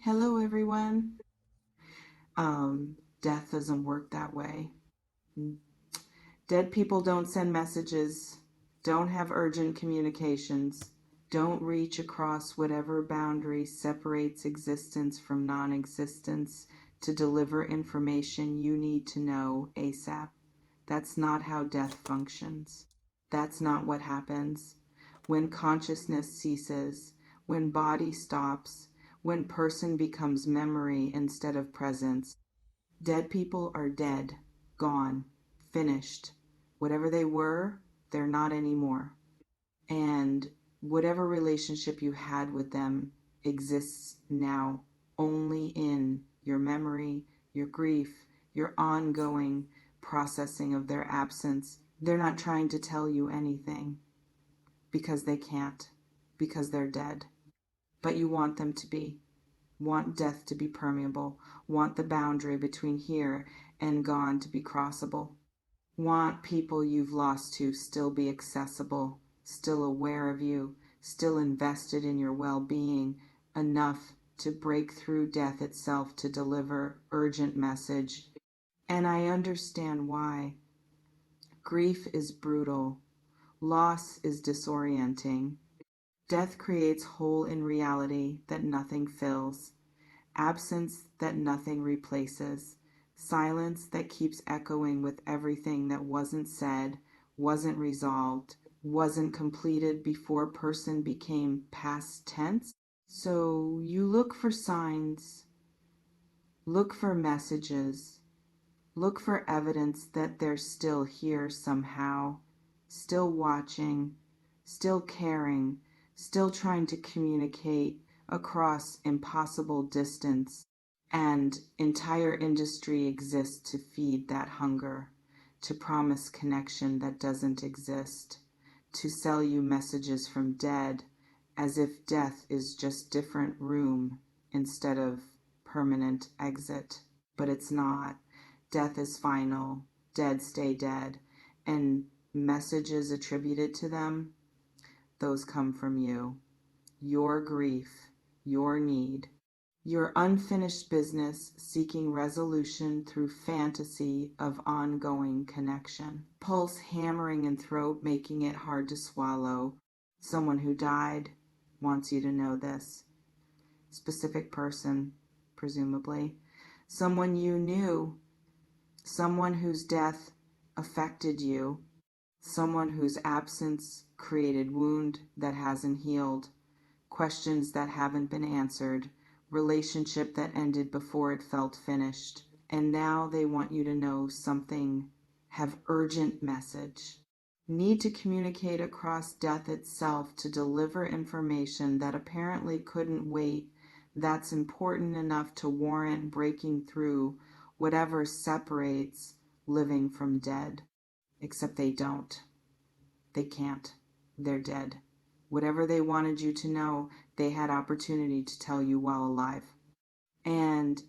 Hello, everyone. Death doesn't work that way. Dead people don't send messages, don't have urgent communications, don't reach across whatever boundary separates existence from non existence to deliver information you need to know ASAP. That's not how death functions. That's not what happens. When consciousness ceases, when body stops, when person becomes memory instead of presence, dead people are dead, gone, finished. Whatever they were, they're not anymore. And whatever relationship you had with them exists now only in your memory, your grief, your ongoing processing of their absence. They're not trying to tell you anything because they can't, because they're dead. But you want them to be. Want death to be permeable. Want the boundary between here and gone to be crossable. Want people you've lost to still be accessible, still aware of you, still invested in your well-being, enough to break through death itself to deliver urgent message. And I understand why. Grief is brutal. Loss is disorienting. Death creates hole in reality that nothing fills, absence that nothing replaces, silence that keeps echoing with everything that wasn't said, wasn't resolved, wasn't completed before person became past tense. So you look for signs, look for messages, look for evidence that they're still here somehow, still watching, still caring, still trying to communicate across impossible distance. And entire industry exists to feed that hunger, to promise connection that doesn't exist, to sell you messages from dead as if death is just different room instead of permanent exit. But it's not. Death is final, dead stay dead, and messages attributed to them, those come from you. Your grief, your need, your unfinished business seeking resolution through fantasy of ongoing connection. Pulse hammering in throat, making it hard to swallow. Someone who died wants you to know this. Specific person, presumably. Someone you knew. Someone whose death affected you. Someone whose absence created wound that hasn't healed. Questions that haven't been answered. Relationship that ended before it felt finished. And now they want you to know something, have urgent message. Need to communicate across death itself to deliver information that apparently couldn't wait, that's important enough to warrant breaking through whatever separates living from dead. Except they don't. They can't. They're dead. Whatever they wanted you to know, they had opportunity to tell you while alive. And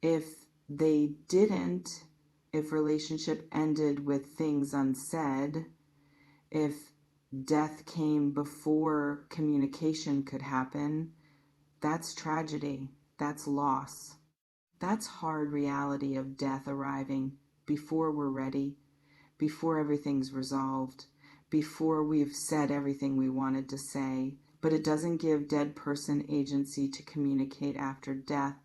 if they didn't, if relationship ended with things unsaid, if death came before communication could happen, that's tragedy. That's loss. That's hard reality of death arriving before we're ready, before everything's resolved, before we've said everything we wanted to say. But it doesn't give dead person agency to communicate after death,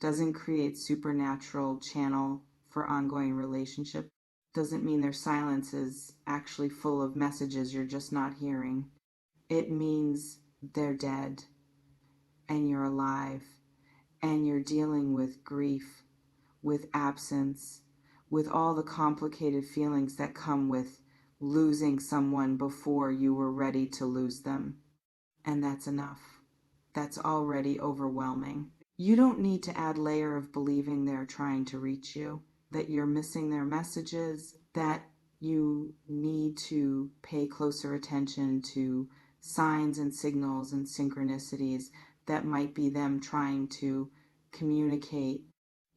doesn't create supernatural channel for ongoing relationship, doesn't mean their silence is actually full of messages you're just not hearing. It means they're dead and you're alive and you're dealing with grief, with absence, with all the complicated feelings that come with losing someone before you were ready to lose them. And that's enough. That's already overwhelming. You don't need to add layer of believing they're trying to reach you, that you're missing their messages, that you need to pay closer attention to signs and signals and synchronicities that might be them trying to communicate.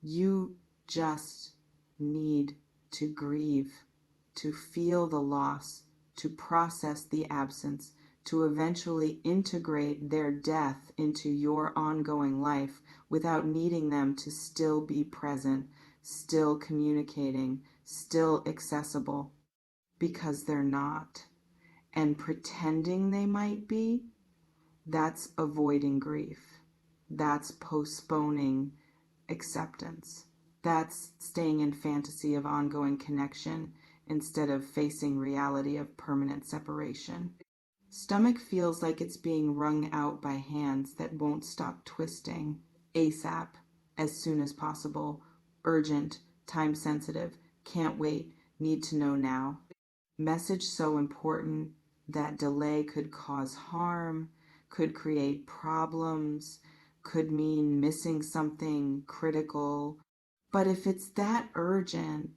You just need to grieve, to feel the loss, to process the absence, to eventually integrate their death into your ongoing life without needing them to still be present, still communicating, still accessible, because they're not. And pretending they might be, that's avoiding grief. That's postponing acceptance. That's staying in fantasy of ongoing connection instead of facing reality of permanent separation. Stomach feels like it's being wrung out by hands that won't stop twisting. ASAP, as soon as possible, urgent, time sensitive, can't wait, need to know now. Message so important that delay could cause harm, could create problems, could mean missing something critical. But if it's that urgent,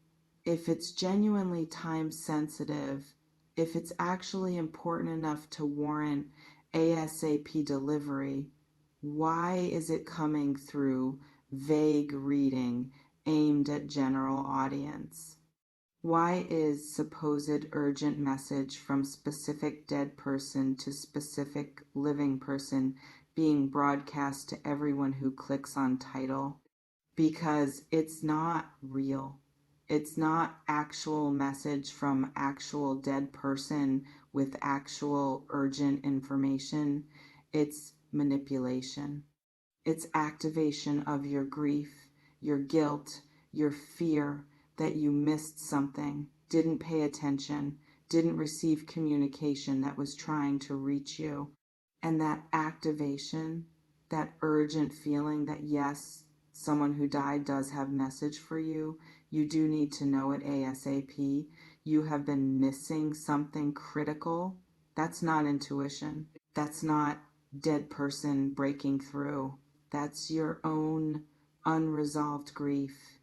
if it's genuinely time sensitive, if it's actually important enough to warrant ASAP delivery, why is it coming through vague reading aimed at general audience? Why is supposed urgent message from specific dead person to specific living person being broadcast to everyone who clicks on title? Because it's not real. It's not actual message from actual dead person with actual urgent information. It's manipulation. It's activation of your grief, your guilt, your fear that you missed something, didn't pay attention, didn't receive communication that was trying to reach you. And that activation, that urgent feeling that yes, someone who died does have message for you. You do need to know it ASAP. You have been missing something critical. That's not intuition. That's not dead person breaking through. That's your own unresolved grief,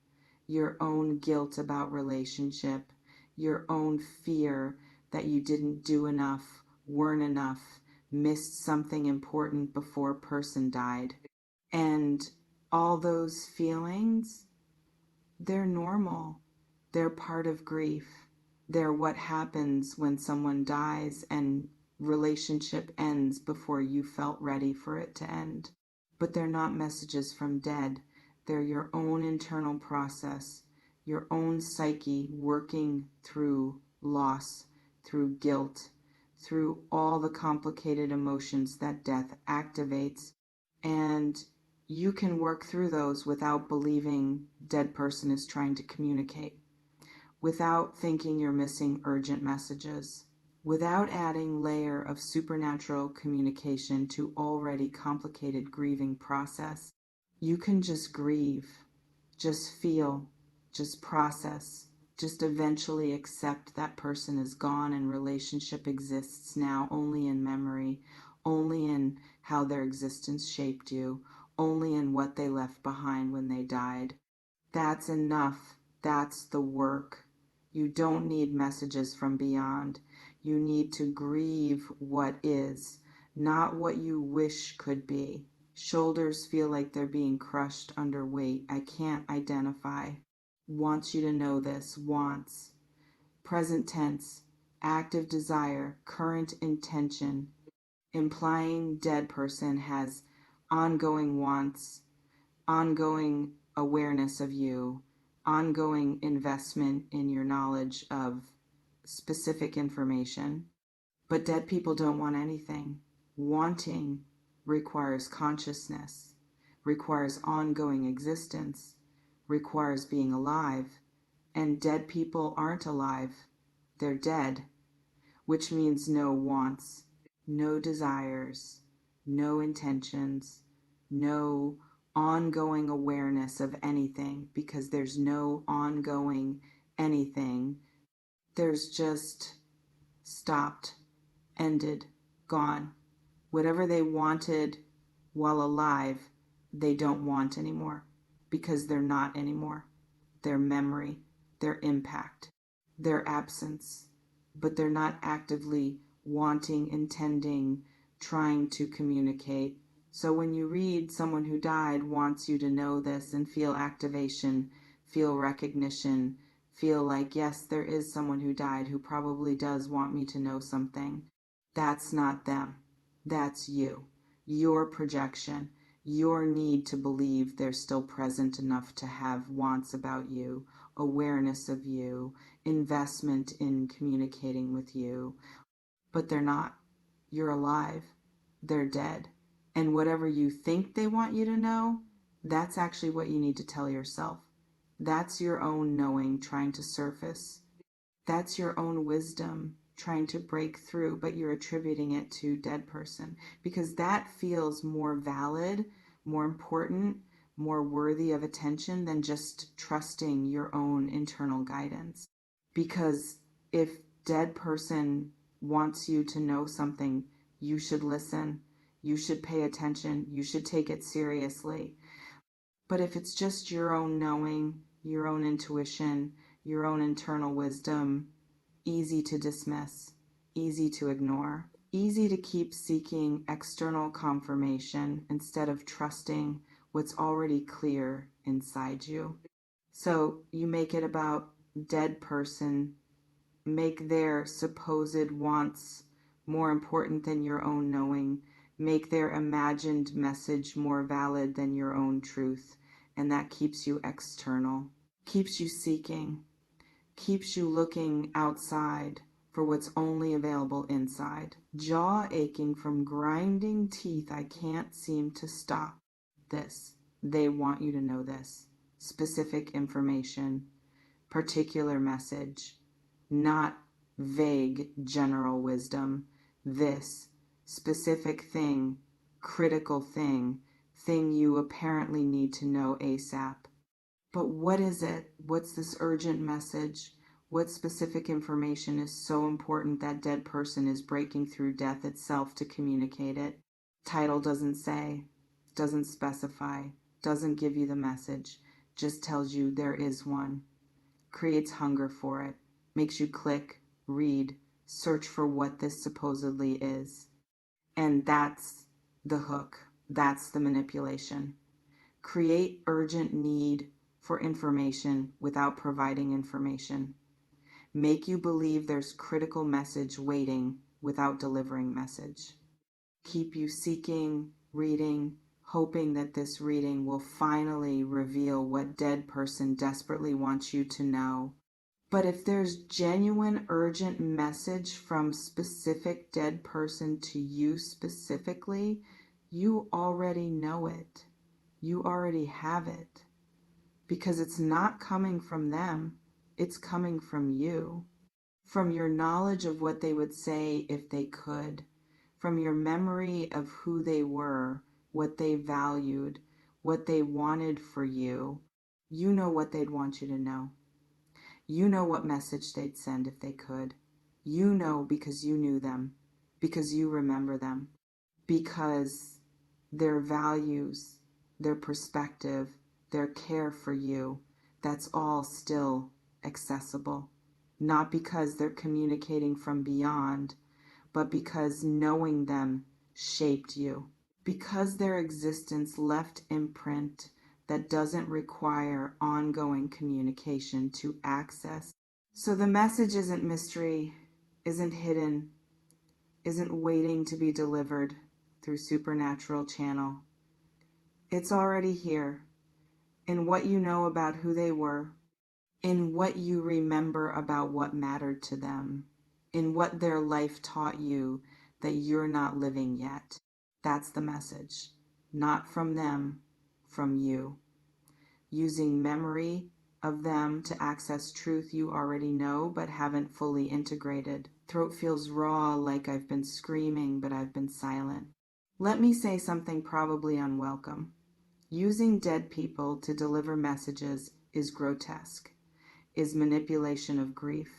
your own guilt about relationship, your own fear that you didn't do enough, weren't enough, missed something important before person died. And all those feelings, they're normal. They're part of grief. They're what happens when someone dies and relationship ends before you felt ready for it to end. But they're not messages from dead. They're your own internal process, your own psyche working through loss, through guilt, through all the complicated emotions that death activates. And you can work through those without believing dead person is trying to communicate, without thinking you're missing urgent messages, without adding layer of supernatural communication to already complicated grieving process. You can just grieve, just feel, just process, just eventually accept that person is gone and relationship exists now only in memory, only in how their existence shaped you, only in what they left behind when they died. That's enough. That's the work. You don't need messages from beyond. You need to grieve what is, not what you wish could be. Shoulders feel like they're being crushed under weight. I can't identify. Wants you to know this. Wants. Present tense. Active desire. Current intention. Implying dead person has ongoing wants, ongoing awareness of you, ongoing investment in your knowledge of specific information. But dead people don't want anything. Wanting requires consciousness, requires ongoing existence, requires being alive. And dead people aren't alive. They're dead, which means no wants, no desires, no intentions, no ongoing awareness of anything, because there's no ongoing anything. There's just stopped, ended, gone. Whatever they wanted while alive, they don't want anymore because they're not anymore. Their memory, their impact, their absence, but they're not actively wanting, intending, trying to communicate. So when you read someone who died wants you to know this and feel activation, feel recognition, feel like, yes, there is someone who died who probably does want me to know something. That's not them. That's you. Your projection. Your need to believe they're still present enough to have wants about you, awareness of you, investment in communicating with you. But they're not. You're alive. They're dead. And whatever you think they want you to know, that's actually what you need to tell yourself. That's your own knowing trying to surface. That's your own wisdom trying to break through, but you're attributing it to dead person because that feels more valid, more important, more worthy of attention than just trusting your own internal guidance. Because if dead person wants you to know something, you should listen, you should pay attention, you should take it seriously. But if it's just your own knowing, your own intuition, your own internal wisdom, easy to dismiss, easy to ignore, easy to keep seeking external confirmation instead of trusting what's already clear inside you. So you make it about dead person, make their supposed wants more important than your own knowing, make their imagined message more valid than your own truth, and that keeps you external, keeps you seeking, keeps you looking outside for what's only available inside. Jaw aching from grinding teeth, I can't seem to stop this. They want you to know this. Specific information, particular message, not vague general wisdom. This specific thing, critical thing, thing you apparently need to know ASAP. But what is it? What's this urgent message? What specific information is so important that dead person is breaking through death itself to communicate it? Title doesn't say, doesn't specify, doesn't give you the message, just tells you there is one. Creates hunger for it, makes you click, read, search for what this supposedly is. And that's the hook. That's the manipulation. Create urgent need for information without providing information. Make you believe there's critical message waiting without delivering message. Keep you seeking, reading, hoping that this reading will finally reveal what dead person desperately wants you to know. But if there's genuine urgent message from specific dead person to you specifically, you already know it. You already have it. Because it's not coming from them, it's coming from you. From your knowledge of what they would say if they could. From your memory of who they were, what they valued, what they wanted for you. You know what they'd want you to know. You know what message they'd send if they could. You know because you knew them, because you remember them, because their values, their perspective, their care for you, that's all still accessible. Not because they're communicating from beyond, but because knowing them shaped you. Because their existence left imprint that doesn't require ongoing communication to access. So the message isn't mystery, isn't hidden, isn't waiting to be delivered through supernatural channel. It's already here, in what you know about who they were, in what you remember about what mattered to them, in what their life taught you that you're not living yet. That's the message. Not from them, from you. Using memory of them to access truth you already know but haven't fully integrated. Throat feels raw, like I've been screaming but I've been silent. Let me say something probably unwelcome. Using dead people to deliver messages is grotesque, is manipulation of grief,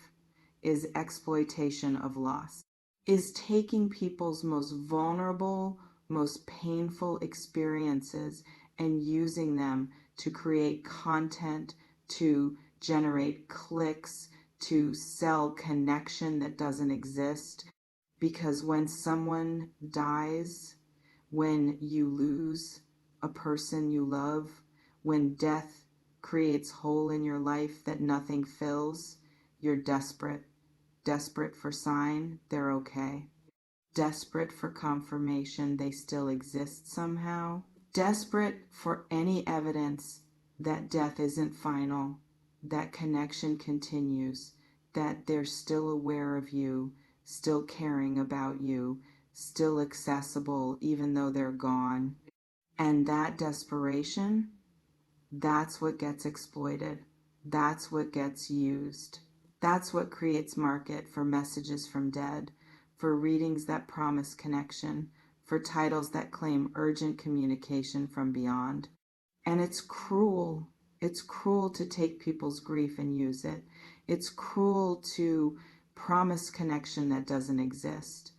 is exploitation of loss, is taking people's most vulnerable, most painful experiences and using them to create content, to generate clicks, to sell connection that doesn't exist. Because when someone dies, when you lose a person you love, when death creates hole in your life that nothing fills, you're desperate for sign they're okay. desperate for confirmation they still exist somehow, desperate for any evidence that death isn't final, that connection continues, that they're still aware of you, still caring about you, still accessible even though they're gone. And that desperation, that's what gets exploited. That's what gets used. That's what creates market for messages from dead, for readings that promise connection, for titles that claim urgent communication from beyond. And it's cruel. It's cruel to take people's grief and use it. It's cruel to promise connection that doesn't exist.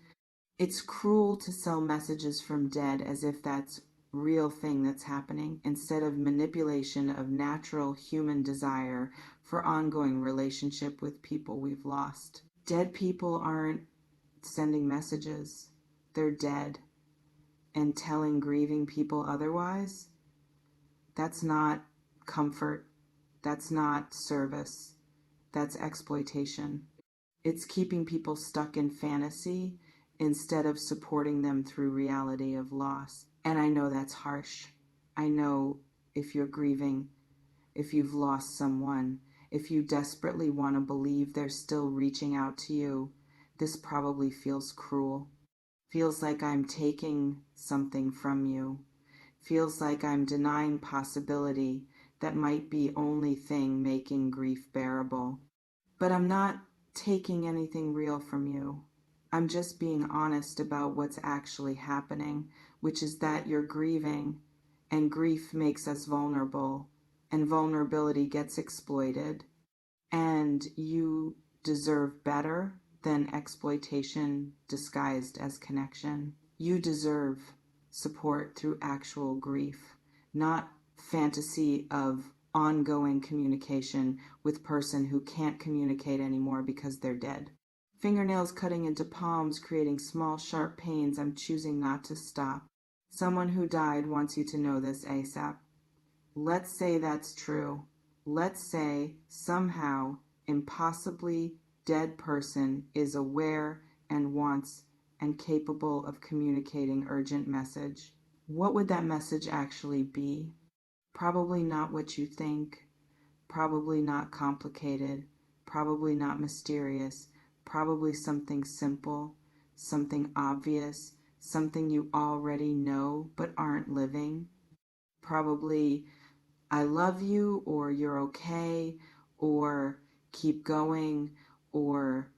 It's cruel to sell messages from dead as if that's real thing that's happening, instead of manipulation of natural human desire for ongoing relationship with people we've lost. Dead people aren't sending messages. They're dead. And telling grieving people otherwise, that's not comfort. That's not service. That's exploitation. It's keeping people stuck in fantasy instead of supporting them through reality of loss. And I know that's harsh. I know if you're grieving, if you've lost someone, if you desperately want to believe they're still reaching out to you, this probably feels cruel. Feels like I'm taking something from you. Feels like I'm denying possibility that might be only thing making grief bearable. But I'm not taking anything real from you. I'm just being honest about what's actually happening, which is that you're grieving, and grief makes us vulnerable, and vulnerability gets exploited, and you deserve better than exploitation disguised as connection. You deserve support through actual grief, not fantasy of ongoing communication with person who can't communicate anymore because they're dead. Fingernails cutting into palms, creating small sharp pains. I'm choosing not to stop. Someone who died wants you to know this ASAP. Let's say that's true. Let's say somehow impossibly dead person is aware and wants and capable of communicating urgent message. What would that message actually be? Probably not what you think. Probably not complicated. Probably not mysterious. Probably something simple, something obvious, something you already know but aren't living. Probably, I love you, or you're okay, or keep going, or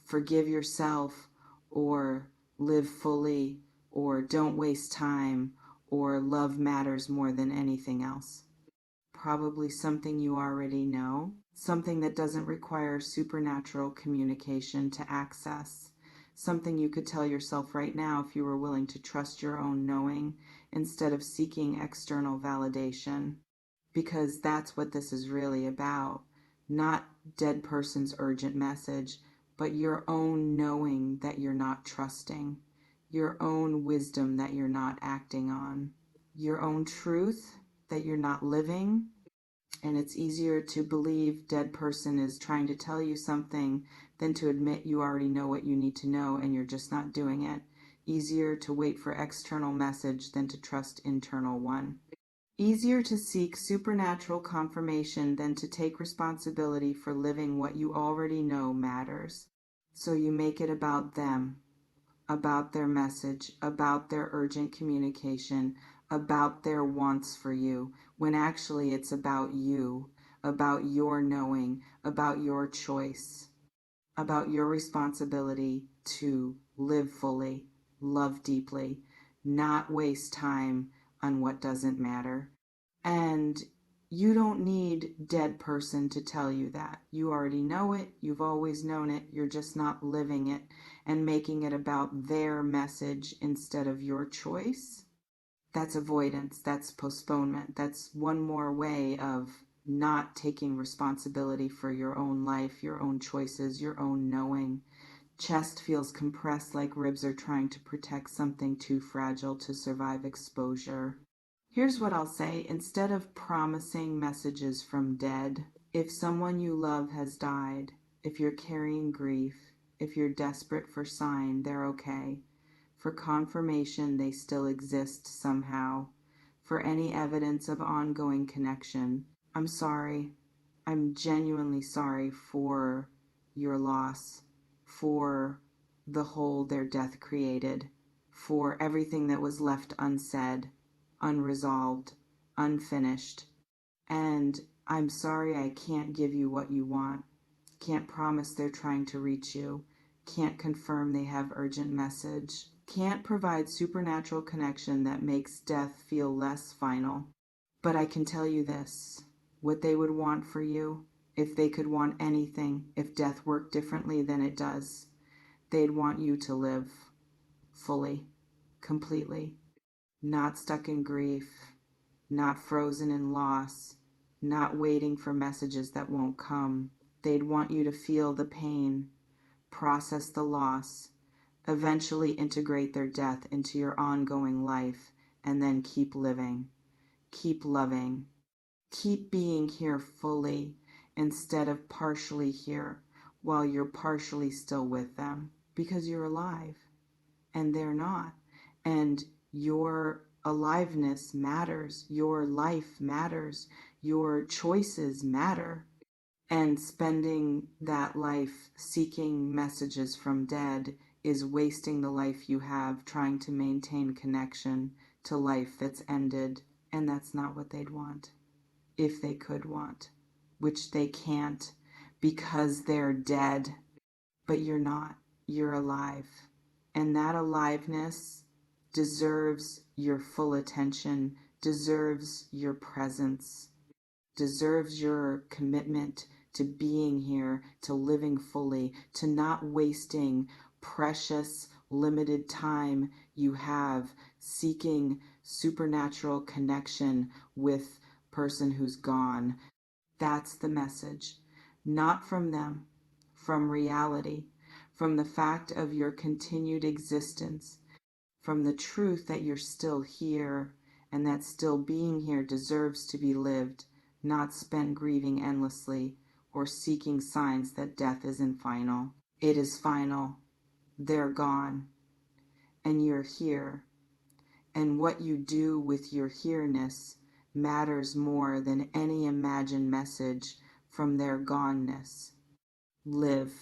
forgive yourself, or live fully, or don't waste time, or love matters more than anything else. Probably something you already know, something that doesn't require supernatural communication to access, something you could tell yourself right now if you were willing to trust your own knowing instead of seeking external validation. Because that's what this is really about. Not dead person's urgent message, but your own knowing that you're not trusting, your own wisdom that you're not acting on, your own truth that you're not living. And it's easier to believe dead person is trying to tell you something than to admit you already know what you need to know and you're just not doing it. Easier to wait for external message than to trust internal one. Easier to seek supernatural confirmation than to take responsibility for living what you already know matters. So you make it about them, about their message, about their urgent communication, about their wants for you, when actually it's about you, about your knowing, about your choice, about your responsibility to live fully, love deeply, not waste time on what doesn't matter. And you don't need dead person to tell you that. You already know it. You've always known it. You're just not living it and making it about their message instead of your choice. That's avoidance. That's postponement. That's one more way of not taking responsibility for your own life, your own choices, your own knowing. Chest feels compressed like ribs are trying to protect something too fragile to survive exposure. Here's what I'll say. Instead of promising messages from dead, if someone you love has died, if you're carrying grief, if you're desperate for sign, they're okay. for confirmation they still exist somehow, for any evidence of ongoing connection. I'm sorry. I'm genuinely sorry for your loss, for the hole their death created, for everything that was left unsaid, unresolved, unfinished. And I'm sorry I can't give you what you want. Can't promise they're trying to reach you. Can't confirm they have urgent message. Can't provide supernatural connection that makes death feel less final. But I can tell you this, what they would want for you, if they could want anything, if death worked differently than it does, they'd want you to live fully, completely, not stuck in grief, not frozen in loss, not waiting for messages that won't come. They'd want you to feel the pain, process the loss, eventually integrate their death into your ongoing life, and then keep living, keep loving, keep being here fully instead of partially here while you're partially still with them, because you're alive and they're not. And your aliveness matters, your life matters, your choices matter. And spending that life seeking messages from dead is wasting the life you have trying to maintain connection to life that's ended. And that's not what they'd want, if they could want, which they can't because they're dead. But you're not, you're alive. And that aliveness deserves your full attention, deserves your presence, deserves your commitment to being here, to living fully, to not wasting precious, limited time you have seeking supernatural connection with person who's gone. That's the message. Not from them, from reality, from the fact of your continued existence, from the truth that you're still here and that still being here deserves to be lived, not spent grieving endlessly or seeking signs that death isn't final. It is final. They're gone. And you're here. And what you do with your here-ness matters more than any imagined message from their goneness. Live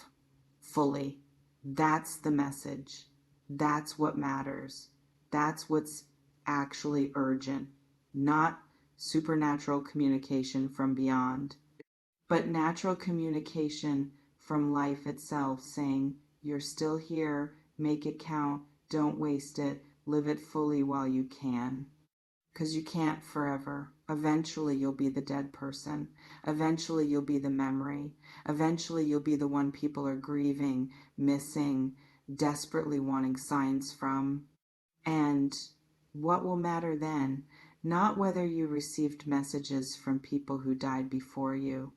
fully. That's the message. That's what matters. That's what's actually urgent. Not supernatural communication from beyond, but natural communication from life itself, saying, you're still here, make it count, don't waste it, live it fully while you can. Because you can't forever. Eventually you'll be the dead person. Eventually you'll be the memory. Eventually you'll be the one people are grieving, missing, desperately wanting signs from. And what will matter then? Not whether you received messages from people who died before you,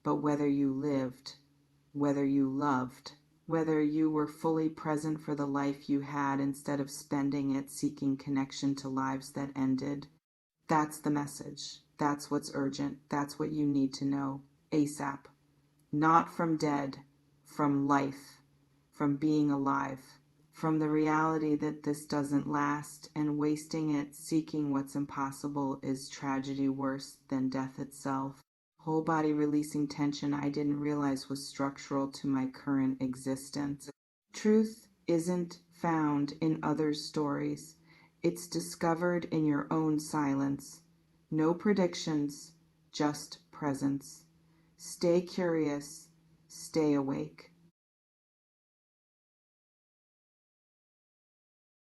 but whether you lived, whether you loved, whether you were fully present for the life you had instead of spending it seeking connection to lives that ended. That's the message. That's what's urgent. That's what you need to know ASAP. Not from dead, from life, from being alive, from the reality that this doesn't last, and wasting it seeking what's impossible is tragedy worse than death itself. Whole body releasing tension I didn't realize was structural to my current existence. Truth isn't found in others' stories. It's discovered in your own silence. No predictions, just presence. Stay curious, stay awake.